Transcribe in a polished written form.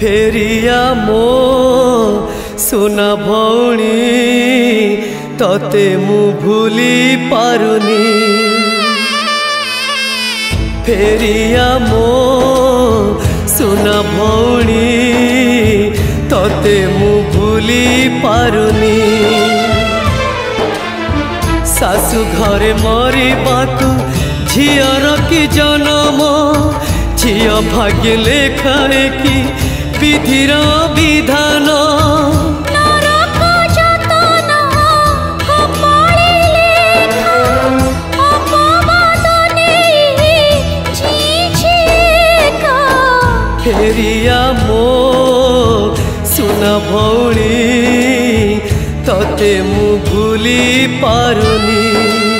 फेरिया मो सुना भौणी तते मु भूली पारुनी फेरिया मो सुना भौणी तते मु भूली पारुनी सासु घरे मरिबाकू झियर की जन्म झिय भाग्य लेखाए कि विधिर विधान फेरिया मो सुना भौणी तते मु भूली पारुनी।